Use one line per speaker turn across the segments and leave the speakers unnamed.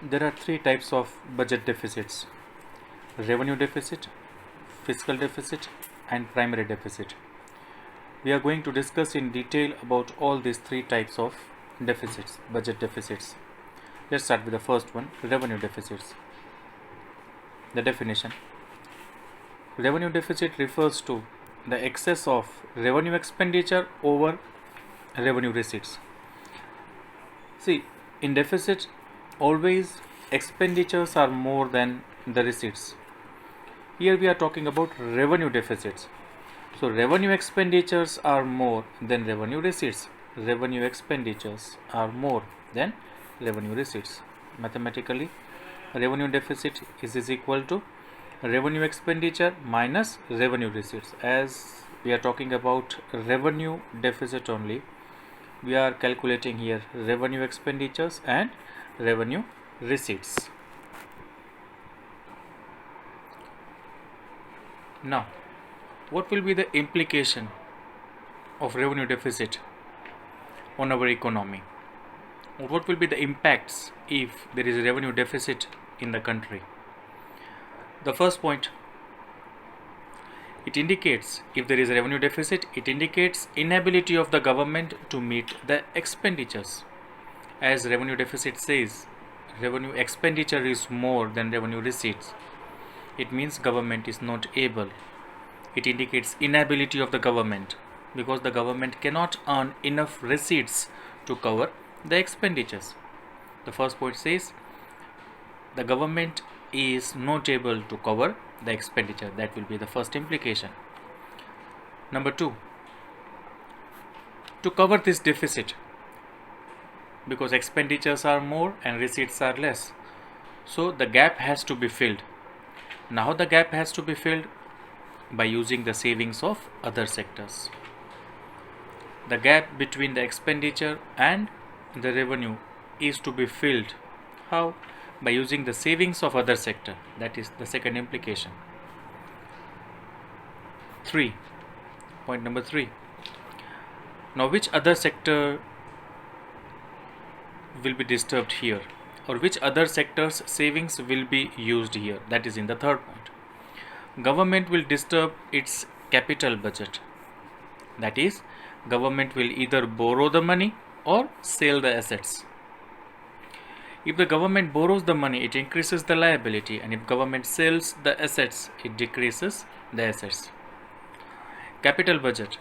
There are three types of budget deficits: revenue deficit, fiscal deficit, and primary deficit. We are going to discuss in detail about all these three types of deficits, budget deficits. Let's start with the first one, revenue deficits. The definition: revenue deficit refers to the excess of revenue expenditure over revenue receipts. See, in deficit, always expenditures are more than the receipts. Here we are talking about revenue deficits. So revenue expenditures are more than revenue receipts. Revenue expenditures are more than revenue receipts. Mathematically, revenue deficit is equal to revenue expenditure minus revenue receipts. As we are talking about revenue deficit only, we are calculating here revenue expenditures and revenue receipts. Now, what will be the implication of revenue deficit on our economy? What will be the impacts if there is a revenue deficit in the country? The first point, it indicates, if there is a revenue deficit, it indicates inability of the government to meet the expenditures. As revenue deficit says, revenue expenditure is more than revenue receipts. It means government is not able. It indicates inability of the government because the government cannot earn enough receipts to cover the expenditures. The first point says the government is not able to cover the expenditure. That will be the first implication. Number two, to cover this deficit, because expenditures are more and receipts are less, so the gap has to be filled. Now the gap has to be filled by using the savings of other sectors. The gap between the expenditure and the revenue is to be filled. How? By using the savings of other sector. That is the second implication. Point number 3. Now which other sector will be disturbed here, or which other sector's savings will be used here? That is in the third point. Government will disturb its capital budget. That is, government will either borrow the money or sell the assets. If the government borrows the money, it increases the liability, and if government sells the assets, it decreases the assets. Capital budget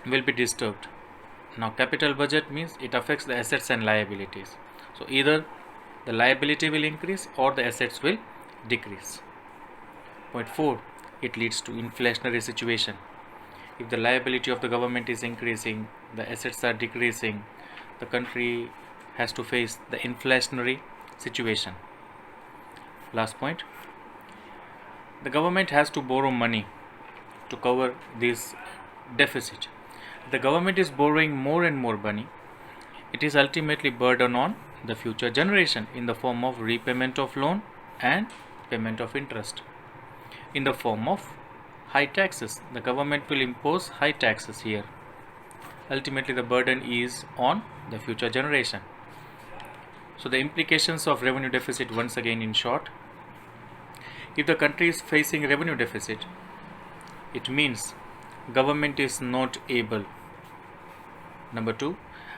will be disturbed. Now capital budget means it affects the assets and liabilities. So either the liability will increase or the assets will decrease. Point 4, it leads to inflationary situation. If the liability of the government is increasing, the assets are decreasing, the country has to face the inflationary situation. Last point, the government has to borrow money to cover this deficit. The government is borrowing more and more money. It is ultimately burden on the future generation in the form of repayment of loan and payment of interest. In the form of high taxes, the government will impose high taxes here. Ultimately, the burden is on the future generation. So the implications of revenue deficit, once again in short, if the country is facing revenue deficit, it means government is not able. Number 2,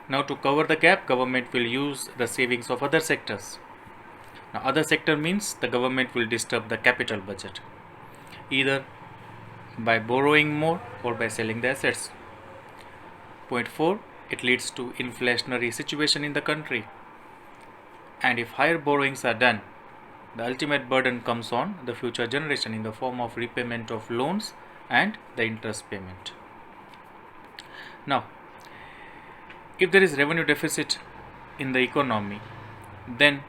now to cover the gap, government will use the savings of other sectors. Now other sector means the government will disturb the capital budget, either by borrowing more or by selling the assets. Point 4, it leads to inflationary situation in the country. And if higher borrowings are done, the ultimate burden comes on the future generation in the form of repayment of loans and the interest payment. Now, if there is revenue deficit in the economy, then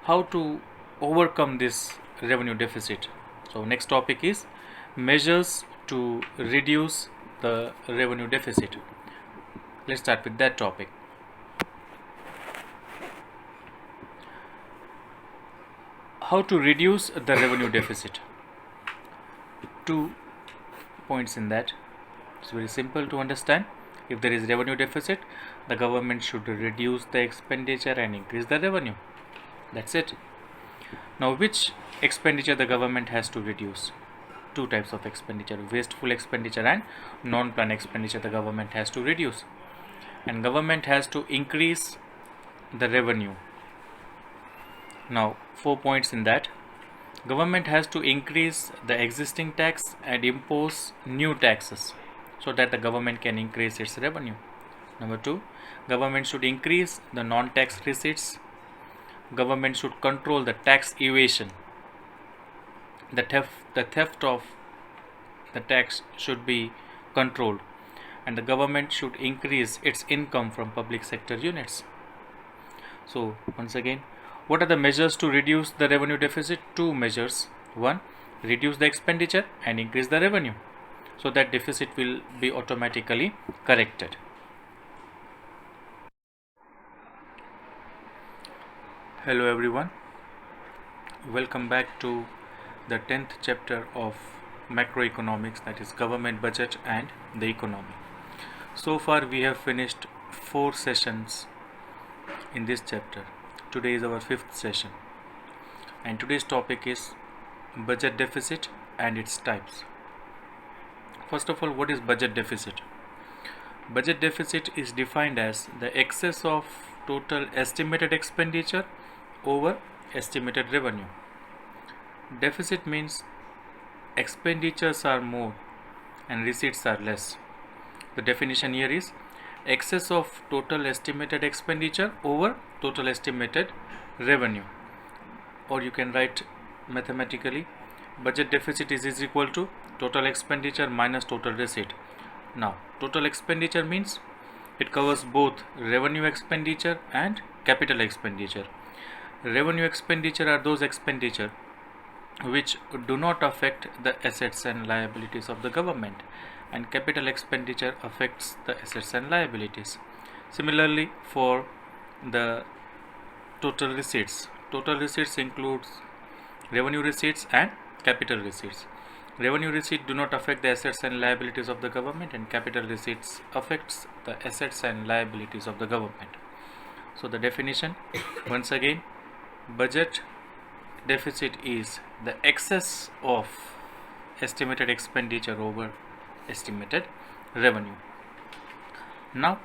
how to overcome this revenue deficit? So next topic is measures to reduce the revenue deficit. Let's start with that topic. How to reduce the revenue deficit? 2 points in that. It's very simple to understand. If there is revenue deficit, the government should reduce the expenditure and increase the revenue. That's it. Now, which expenditure the government has to reduce? Two types of expenditure: wasteful expenditure and non-planned expenditure the government has to reduce. And government has to increase the revenue. Now, 4 points in that. Government has to increase the existing tax and impose new taxes so that the government can increase its revenue. Number 2, government should increase the non-tax receipts. Government should control the tax evasion. The theft of the tax should be controlled, and the government should increase its income from public sector units. So once again, what are the measures to reduce the revenue deficit? Two measures. One, reduce the expenditure and increase the revenue, so that deficit will be automatically corrected. Hello everyone, welcome back to the 10th chapter of macroeconomics, that is government budget and the economy. So far we have finished 4 sessions in this chapter. Today is our 5th session, and today's topic is budget deficit and its types. First of all, what is budget deficit? Budget deficit is defined as the excess of total estimated expenditure over estimated revenue. Deficit means expenditures are more and receipts are less. The definition here is excess of total estimated expenditure over total estimated revenue, or you can write mathematically, budget deficit is equal to total expenditure minus total receipt. Now, total expenditure means it covers both revenue expenditure and capital expenditure. Revenue expenditure are those expenditure which do not affect the assets and liabilities of the government, and capital expenditure affects the assets and liabilities. Similarly, for the total receipts includes revenue receipts and capital receipts. Revenue receipts do not affect the assets and liabilities of the government, and capital receipts affects the assets and liabilities of the government. So the definition once again, budget deficit is the excess of estimated expenditure over estimated revenue. Now,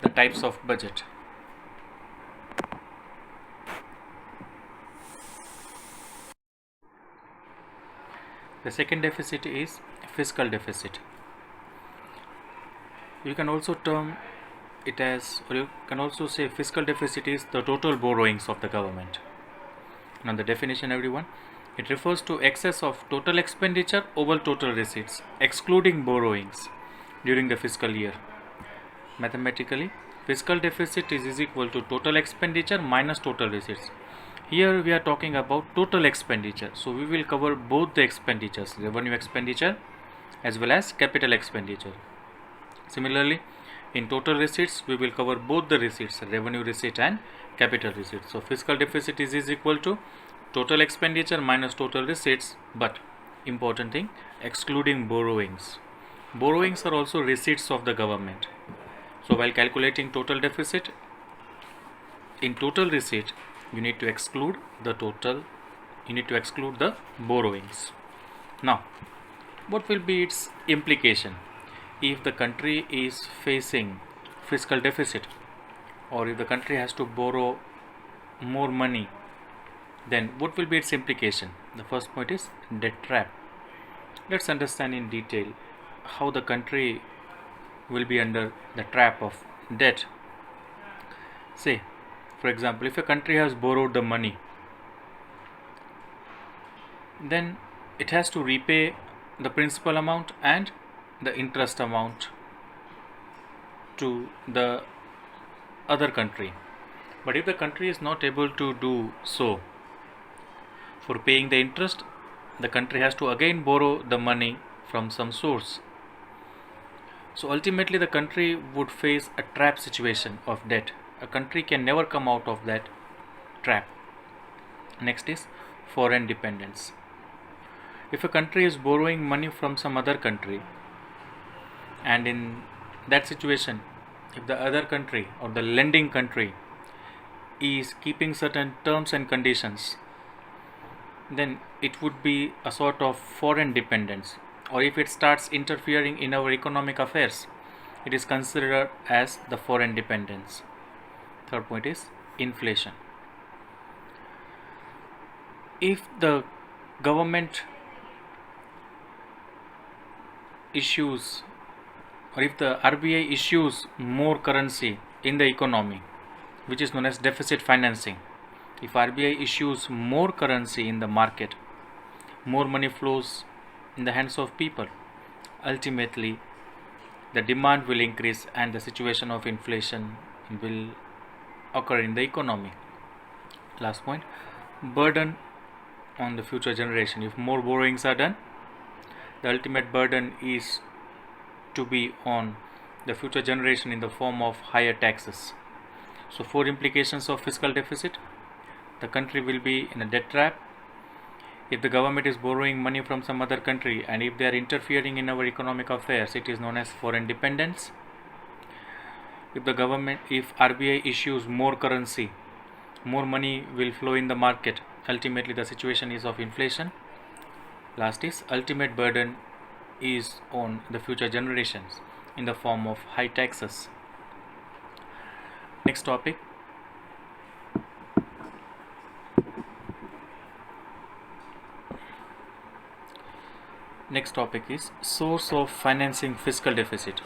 the types of budget. The second deficit is fiscal deficit. You can also term it as, or you can also say fiscal deficit is the total borrowings of the government. Now the definition, everyone, it refers to excess of total expenditure over total receipts, excluding borrowings during the fiscal year. Mathematically, fiscal deficit is equal to total expenditure minus total receipts. Here we are talking about total expenditure, so we will cover both the expenditures, revenue expenditure as well as capital expenditure. Similarly, in total receipts we will cover both the receipts, revenue receipt and capital receipts. So fiscal deficit is equal to total expenditure minus total receipts, but important thing, excluding borrowings. Borrowings are also receipts of the government. So while calculating total deficit, in total receipt you need to exclude the borrowings. Now, what will be its implication if the country is facing fiscal deficit, or if the country has to borrow more money? Then what will be its implication? The first point is debt trap. Let's understand in detail how the country will be under the trap of debt. Say, for example, if a country has borrowed the money, then it has to repay the principal amount and the interest amount to the other country. But if the country is not able to do so, for paying the interest, the country has to again borrow the money from some source. So ultimately the country would face a trap situation of debt. A country can never come out of that trap. Next is foreign dependence. If a country is borrowing money from some other country, and in that situation, if the other country or the lending country is keeping certain terms and conditions, then it would be a sort of foreign dependence. Or if it starts interfering in our economic affairs, it is considered as the foreign dependence. Third point is inflation. If the government issues, or if the RBI issues more currency in the economy, which is known as deficit financing, if RBI issues more currency in the market, more money flows in the hands of people, ultimately the demand will increase and the situation of inflation will occur in the economy. Last point, burden on the future generation. If more borrowings are done, the ultimate burden is to be on the future generation in the form of higher taxes. So 4 implications of fiscal deficit. The country will be in a debt trap. If the government is borrowing money from some other country and if they are interfering in our economic affairs, it is known as foreign dependence. If RBI issues more currency, more money will flow in the market. Ultimately, the situation is of inflation. Last is ultimate burden is on the future generations in the form of high taxes. Next topic. Next topic is source of financing fiscal deficit.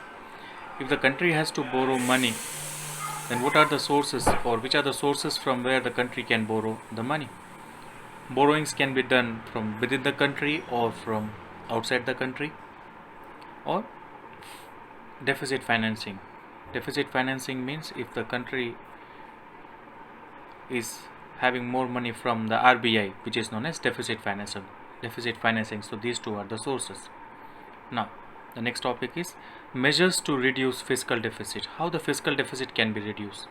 If the country has to borrow money, then what are the sources, or which are the sources from where the country can borrow the money? Borrowings can be done from within the country or from outside the country, or deficit financing. Deficit financing means if the country is having more money from the RBI, which is known as deficit financing. So these two are the sources. Now the next topic is measures to reduce fiscal deficit. How the fiscal deficit can be reduced?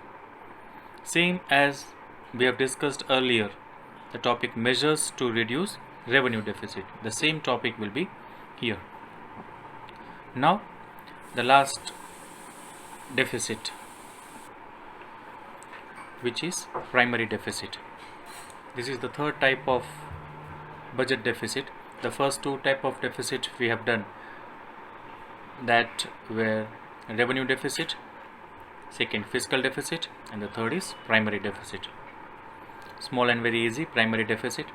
Same as we have discussed earlier, the topic measures to reduce revenue deficit. The same topic will be here. Now the last deficit, which is primary deficit. This is the third type of budget deficit. The first two type of deficit we have done, that were revenue deficit, second fiscal deficit, and the third is primary deficit. Small and very easy. Primary deficit,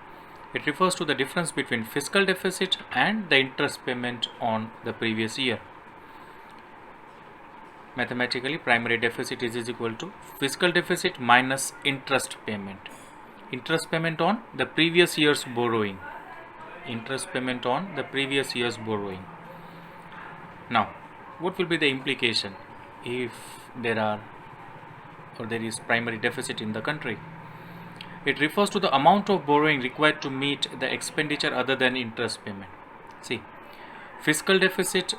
it refers to the difference between fiscal deficit and the interest payment on the previous year. Mathematically, primary deficit is equal to fiscal deficit minus interest payment. Interest payment on the previous year's borrowing. Interest payment on the previous year's borrowing. Now, what will be the implication if there is primary deficit in the country? It refers to the amount of borrowing required to meet the expenditure other than interest payment. See, fiscal deficit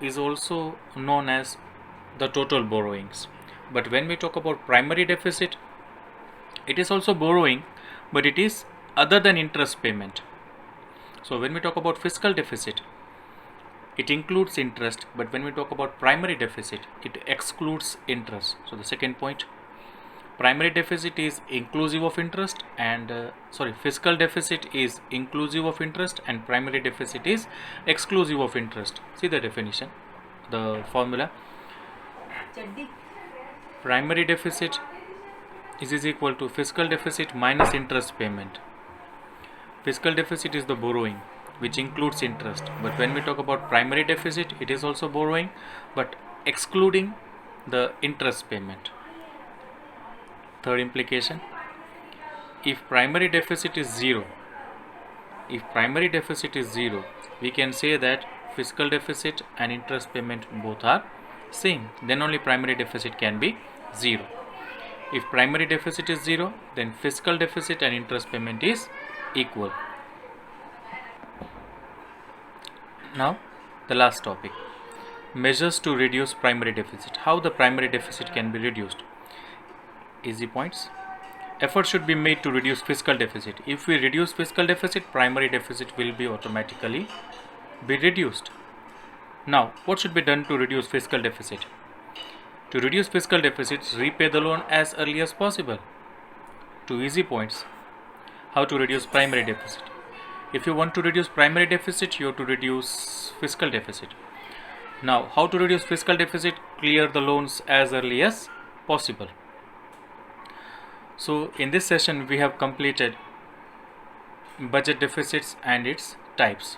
is also known as the total borrowings. But when we talk about primary deficit, it is also borrowing, but it is other than interest payment. So when we talk about fiscal deficit, it includes interest, but when we talk about primary deficit, it excludes interest. So the second point, primary deficit is inclusive of interest and fiscal deficit is inclusive of interest and primary deficit is exclusive of interest. See the definition, the formula. Primary deficit is equal to fiscal deficit minus interest payment. Fiscal deficit is the borrowing which includes interest, but when we talk about primary deficit, it is also borrowing but excluding the interest payment. Third implication, if primary deficit is zero, we can say that fiscal deficit and interest payment both are same, then only primary deficit can be zero. If primary deficit is zero, then fiscal deficit and interest payment is equal. Now the last topic, measures to reduce primary deficit. How the primary deficit can be reduced? Easy points. Effort should be made to reduce fiscal deficit. If we reduce fiscal deficit, primary deficit will be automatically be reduced. Now what should be done to reduce fiscal deficit? To reduce fiscal deficit, repay the loan as early as possible. 2 easy points. How to reduce primary deficit? If you want to reduce primary deficit, you have to reduce fiscal deficit. Now, how to reduce fiscal deficit? Clear the loans as early as possible. So, in this session, we have completed budget deficits and its types.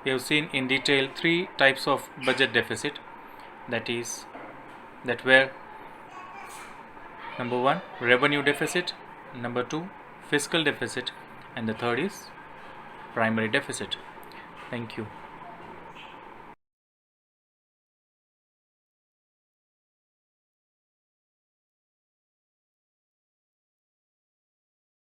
We have seen in detail 3 types of budget deficit, that were number 1 revenue deficit, number 2 fiscal deficit, and the third is primary deficit. Thank you.